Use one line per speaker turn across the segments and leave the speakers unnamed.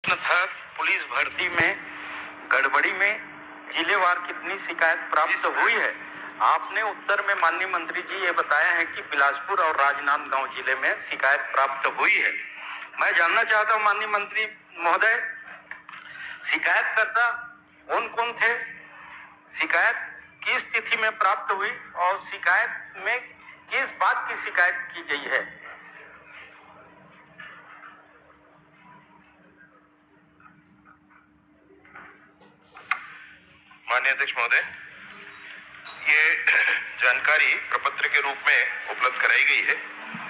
था पुलिस भर्ती में गड़बड़ी में जिलेवार कितनी शिकायत प्राप्त हुई है। आपने उत्तर में माननीय मंत्री जी ये बताया है कि बिलासपुर और राजनांदगांव जिले में शिकायत प्राप्त हुई है। मैं जानना चाहता हूं माननीय मंत्री महोदय, शिकायतकर्ता कौन कौन थे, शिकायत किस तिथि में प्राप्त हुई और शिकायत में किस बात की शिकायत की गई है।
माननीय अध्यक्ष महोदय, ये जानकारी प्रपत्र के रूप में उपलब्ध कराई गई है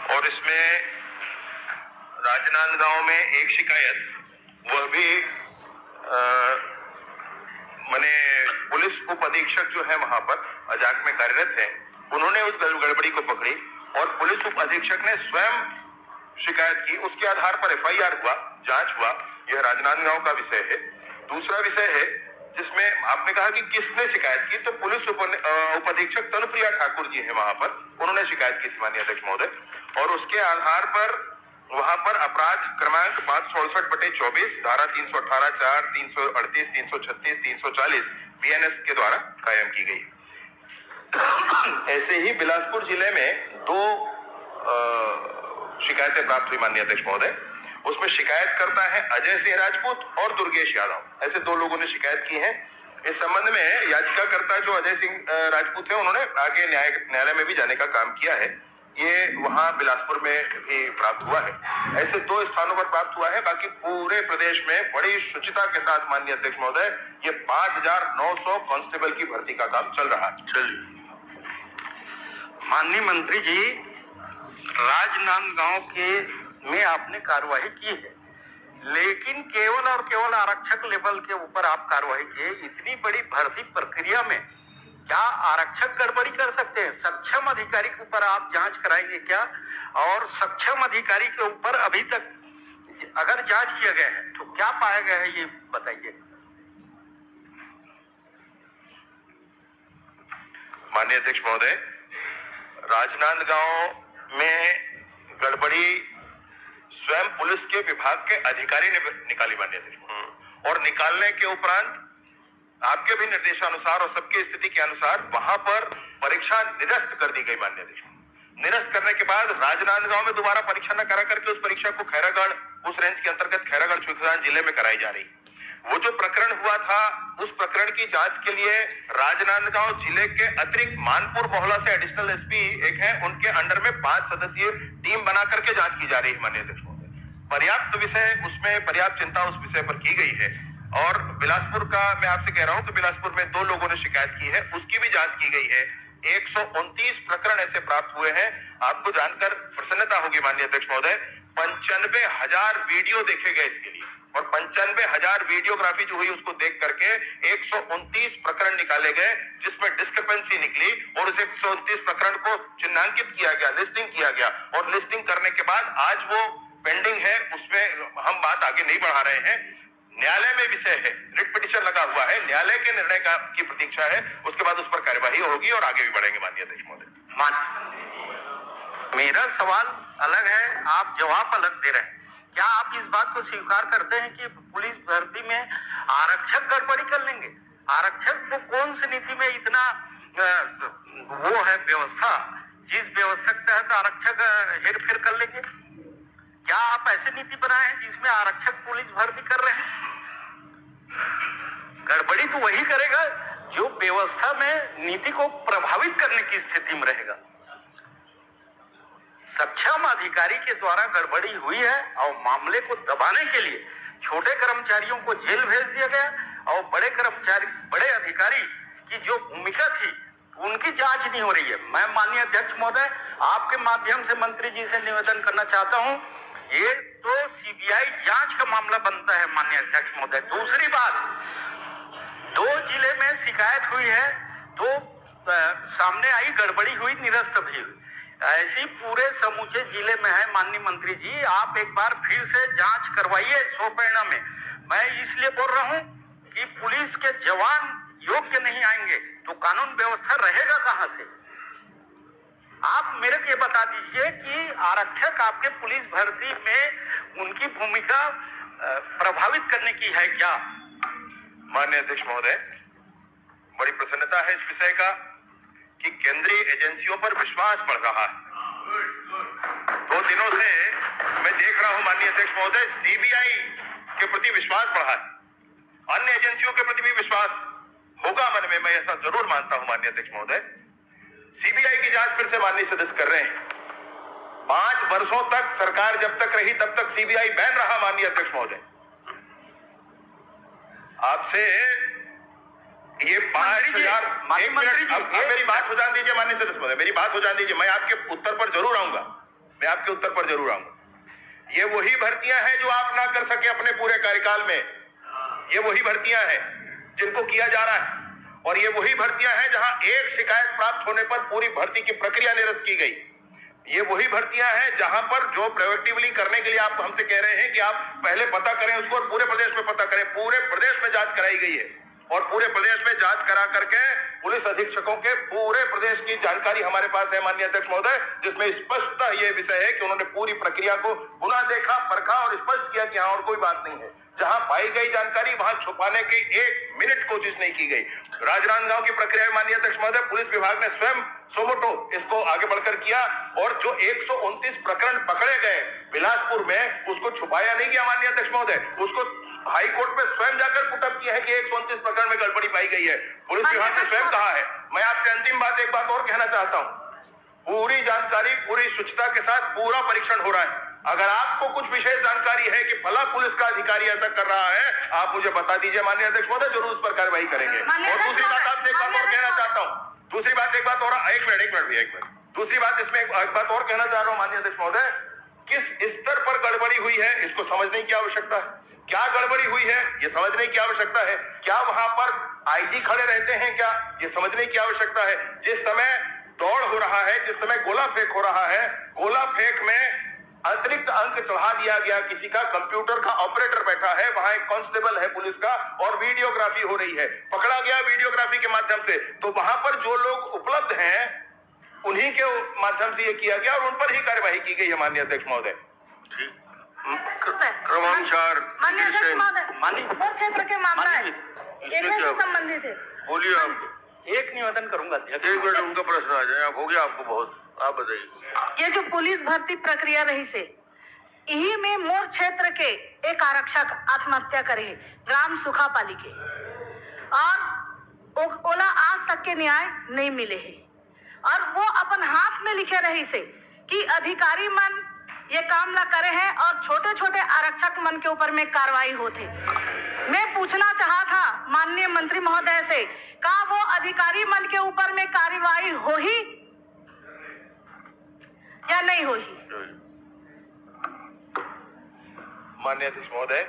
और इसमें राजनांदगांव में एक शिकायत, वह भी माने पुलिस उप अधीक्षक जो है वहां पर अजाक में कार्यरत है, उन्होंने उस गड़बड़ी को पकड़ी और पुलिस उप अधीक्षक ने स्वयं शिकायत की। उसके आधार पर एफआईआर हुआ, जांच हुआ। यह राजनांदगांव का विषय है। दूसरा विषय है जिसमें आपने कहा कि किसने शिकायत की, तो पुलिस उप अधीक्षक तनुप्रिया ठाकुर जी है वहां पर, उन्होंने शिकायत की थी माननीय अध्यक्ष महोदय। और उसके आधार पर वहां पर अपराध क्रमांक 567/24 धारा 318 4 338 336 340 बीएनएस के द्वारा कायम की गई। ऐसे ही बिलासपुर जिले में दो शिकायतें प्राप्त हुई माननीय अध्यक्ष महोदय। उसमें शिकायतकर्ता है अजय सिंह राजपूत और दुर्गेश यादव, ऐसे दो लोगों ने शिकायत की है। इस संबंध में याचिकाकर्ता जो अजय सिंह राजपूत है, उन्होंने आगे न्यायालय में भी जाने का काम किया है। ये वहां बिलासपुर में भी प्राप्त हुआ है। ऐसे दो स्थानों पर प्राप्त हुआ है। बाकी पूरे प्रदेश में बड़ी शुचिता के साथ माननीय अध्यक्ष महोदय ये 5,900 कांस्टेबल की भर्ती का काम चल रहा है।
माननीय मंत्री जी, राजनांदगांव के में आपने कार्रवाई की है, लेकिन केवल और केवल आरक्षक लेवल के ऊपर आप कार्रवाई किए। इतनी बड़ी भर्ती प्रक्रिया में क्या आरक्षक गड़बड़ी कर सकते हैं? सक्षम अधिकारी के ऊपर आप जांच कराएंगे क्या? और सक्षम अधिकारी के ऊपर अभी तक अगर जांच किया गया है तो क्या पाया गया है, ये बताइए।
माननीय अध्यक्ष महोदय, राजनांदगांव में गड़बड़ी स्वयं पुलिस के विभाग के अधिकारी ने निकाली माननीय अध्यक्ष, और निकालने के उपरांत आपके भी निर्देशानुसार और सबकी स्थिति के अनुसार वहां पर परीक्षा निरस्त कर दी गई माननीय अध्यक्ष। निरस्त करने के बाद राजनांदगांव में दोबारा परीक्षा न करा करके उस परीक्षा को खैरागढ़, उस रेंज के अंतर्गत खैरागढ़ चुनाव जिले में कराई जा रही। वो जो प्रकरण हुआ था, उस प्रकरण की जांच के लिए राजनांदगांव जिले के अतिरिक्त मानपुर मोहल्ला से एडिशनल एसपी एक है, उनके अंडर में 5 सदस्यीय टीम बना करके जांच की जा रही है माननीय अध्यक्ष महोदय। पर्याप्त विषय उसमें पर्याप्त चिंता उस विषय पर की गई है। और बिलासपुर का मैं आपसे कह रहा हूं कि बिलासपुर में 2 लोगों ने शिकायत की है, उसकी भी जांच की गई है। 129 प्रकरण ऐसे प्राप्त हुए हैं। आपको जानकर प्रसन्नता होगी माननीय अध्यक्ष महोदय, 95,000 वीडियो देखे गए इसके लिए, और 95,000 वीडियोग्राफी जो हुई उसको देख करके 129 प्रकरण निकाले गए, जिसमें डिस्क्रिपेंसी निकली और उस 129 प्रकरण को चिन्हांकित किया गया, लिस्टिंग किया गया, और लिस्टिंग करने के बाद आज वो पेंडिंग है, उसमें हम बात आगे नहीं बढ़ा रहे हैं। न्यायालय में विषय है, रिट पिटीशन लगा हुआ है, न्यायालय के निर्णय की प्रतीक्षा है, उसके बाद उस पर कार्यवाही होगी और आगे भी बढ़ेंगे माननीय अध्यक्ष महोदय।
मेरा सवाल अलग है, आप जवाब अलग दे रहे हैं। क्या आप इस बात को स्वीकार करते हैं कि पुलिस भर्ती में आरक्षक गड़बड़ी कर लेंगे? आरक्षक को कौन सी नीति में इतना वो है व्यवस्था, जिस व्यवस्था के तहत आरक्षक हेरफेर कर लेंगे? क्या आप ऐसी नीति बनाए हैं जिसमें आरक्षक पुलिस भर्ती कर रहे हैं? गड़बड़ी तो वही करेगा जो व्यवस्था में नीति को प्रभावित करने की स्थिति में रहेगा। सक्षम अधिकारी के द्वारा गड़बड़ी हुई है और मामले को दबाने के लिए छोटे कर्मचारियों को जेल भेज दिया गया और बड़े अधिकारी की जो भूमिका थी उनकी जांच नहीं हो रही है। मैं माननीय अध्यक्ष महोदय आपके माध्यम से मंत्री जी से निवेदन करना चाहता हूं, ये तो सीबीआई जांच का मामला बनता है माननीय अध्यक्ष महोदय। दूसरी बात, 2 जिले में शिकायत हुई है, तो सामने आई गड़बड़ी हुई, निरस्त भी हुई। ऐसी पूरे समूचे जिले में है माननीय मंत्री जी, आप एक बार फिर से जांच करवाइए स्वप्रेरणा में। मैं इसलिए बोल रहा हूं कि पुलिस के जवान योग्य नहीं आएंगे तो कानून व्यवस्था रहेगा कहां से? आप मेरे को ये बता दीजिए कि आरक्षक आपके पुलिस भर्ती में उनकी भूमिका प्रभावित करने की है क्या?
माननीय अध्यक्ष महोदय, बड़ी प्रसन्नता है इस विषय का कि केंद्रीय एजेंसियों पर विश्वास बढ़ रहा है। 2 दिनों से मैं देख रहा हूं माननीय अध्यक्ष महोदय, सीबीआई के प्रति विश्वास बढ़ा है, अन्य एजेंसियों के प्रति भी विश्वास होगा मन में, मैं ऐसा जरूर मानता हूं माननीय अध्यक्ष महोदय। सीबीआई की जांच फिर से माननीय सदस्य कर रहे हैं। 5 वर्षों तक सरकार जब तक रही तब तक सीबीआई बैन रहा माननीय अध्यक्ष महोदय। आपसे ये 5,000 एक मिनट, अब मेरी बात हो जान दीजिए माननीय सदस्य महोदय, मेरी बात हो जान दीजिए, मैं आपके उत्तर पर जरूर आऊंगा, मैं आपके उत्तर पर जरूर आऊंगा। ये वही भर्तियां हैं जो आप ना कर सके अपने पूरे कार्यकाल में, ये वही भर्तियां हैं जिनको किया जा रहा है, और ये वही भर्तियां हैं जहां एक शिकायत प्राप्त होने पर पूरी भर्ती की प्रक्रिया निरस्त की गई। ये वही भर्तियां हैं जहां पर जो प्रिवेंटिवली करने के लिए आप हमसे कह रहे हैं कि आप पहले पता करें उसको और पूरे प्रदेश में पता करें, पूरे प्रदेश में जांच कराई गई है, और पूरे प्रदेश में जांच करा करके पुलिस अधीक्षकों के पूरे प्रदेश की जानकारी हमारे पास है माननीय अध्यक्ष महोदय, जिसमें स्पष्टतः यह विषय है कि उन्होंने पूरी प्रक्रिया को पुनः देखा, परखा और स्पष्ट किया कि हाँ और कोई बात नहीं है। जहां पाई गई जानकारी वहां छुपाने की 1 मिनट कोशिश नहीं की गई। राजनांदगांव की प्रक्रिया में माननीय अध्यक्ष महोदय पुलिस विभाग ने स्वयं सोमोटो इसको आगे बढ़कर किया, और जो 129 प्रकरण पकड़े गए बिलासपुर में, उसको छुपाया नहीं गया माननीय अध्यक्ष महोदय, उसको हाई कोर्ट में स्वयं जाकर पुटअप किया है कि 129 प्रकरण में गड़बड़ी पाई गई है। पुलिस विभाग ने स्वयं कहा है। मैं आपसे अंतिम बात एक बात और कहना चाहता हूं, पूरी जानकारी पूरी शुचिता के साथ पूरा परीक्षण हो रहा है। अगर आपको कुछ विशेष जानकारी है कि फला पुलिस का अधिकारी ऐसा कर रहा है, आप मुझे बता दीजिए माननीय अध्यक्ष महोदय, जरूर उस पर कार्रवाई करेंगे। और दूसरी बात आपसे एक बात और कहना चाहता हूं, दूसरी बात एक बात और, एक मिनट, दूसरी बात इसमें एक बात और कहना चाह रहा हूं माननीय अध्यक्ष महोदय, किस स्तर पर गड़बड़ी हुई है इसको समझने की आवश्यकता है। क्या गड़बड़ी हुई है ये समझने की आवश्यकता है। क्या वहां पर आईजी खड़े रहते हैं क्या, ये समझने की आवश्यकता है। जिस समय दौड़ हो रहा है, जिस समय गोला फेंक हो रहा है, गोला फेंक में अतिरिक्त अंक चढ़ा दिया गया, किसी का कंप्यूटर का ऑपरेटर बैठा है, वहां एक कांस्टेबल है पुलिस का, और वीडियोग्राफी हो रही है, पकड़ा गया वीडियोग्राफी के माध्यम से। तो वहां पर जो लोग उपलब्ध हैं उन्हीं के माध्यम से ये किया गया और उन पर ही कार्यवाही की गई है माननीय अध्यक्ष महोदय।
क्रमानुसार
माननीय
क्षेत्र के मामला है, संबंधित है।
बोलिए आप।
एक निवेदन करूंगा
एक मिनट, उनका प्रश्न आ जाए, हो गया आपको बहुत, आप बताइए।
ये जो पुलिस भर्ती प्रक्रिया रही से, यही में मोर क्षेत्र के एक आरक्षक आत्महत्या करे ग्राम सुखापाली के, और ओला आज तक के न्याय नहीं मिले है, और वो अपन हाथ में लिखे रही से कि अधिकारी मन ये काम ना करे हैं और छोटे छोटे आरक्षक मन के ऊपर में कार्रवाई होते। मैं पूछना चाहा था माननीय मंत्री महोदय से, का वो अधिकारी मन के ऊपर में कार्रवाई हो ही या नहीं हो ही?
माननीय अध्यक्ष महोदय,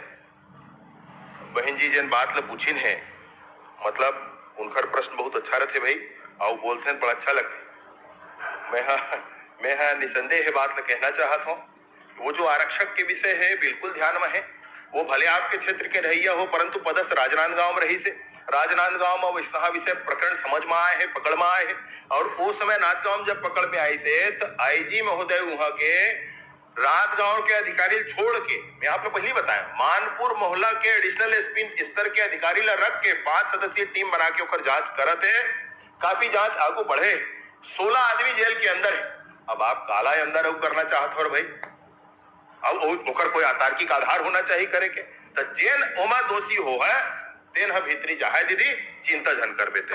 बहन जी जिन बात ल पूछिन है, मतलब उनका प्रश्न बहुत अच्छा रहते भाई, और बोलते हैं बड़ा अच्छा लगते। मैं निसंदेह बात ल कहना चाहत हूँ, वो जो आरक्षक के विषय है बिल्कुल ध्यान में है। वो भले आपके क्षेत्र के रहिया हो, परंतु पदस्थ राजनांदगांव में रही से, राजनांदगांव में वैसा विषय प्रकरण समझ में आए है, पकड़ में आए है, और वो समय नांदगांव जब पकड़ में आई से, तो आईजी महोदय वहां के राजगांव के अधिकारी छोड़ के, मैं आपको पहले बताया, मानपुर मोहल्ला के एडिशनल एसपी स्तर के अधिकारी ला रख के 5 सदस्यीय टीम बना के ओकर जांच करत है। काफी जांच आगू बढ़े, 16 आदमी जेल के अंदर है। अब आप काला अंदर अब करना चाहते हो भाई, अब ओकर कोई अतार्किक आधार होना चाहिए करे के, तो जेन ओमा दोषी हो है तेन भीतरी जाए दीदी चिंता झन कर बेते।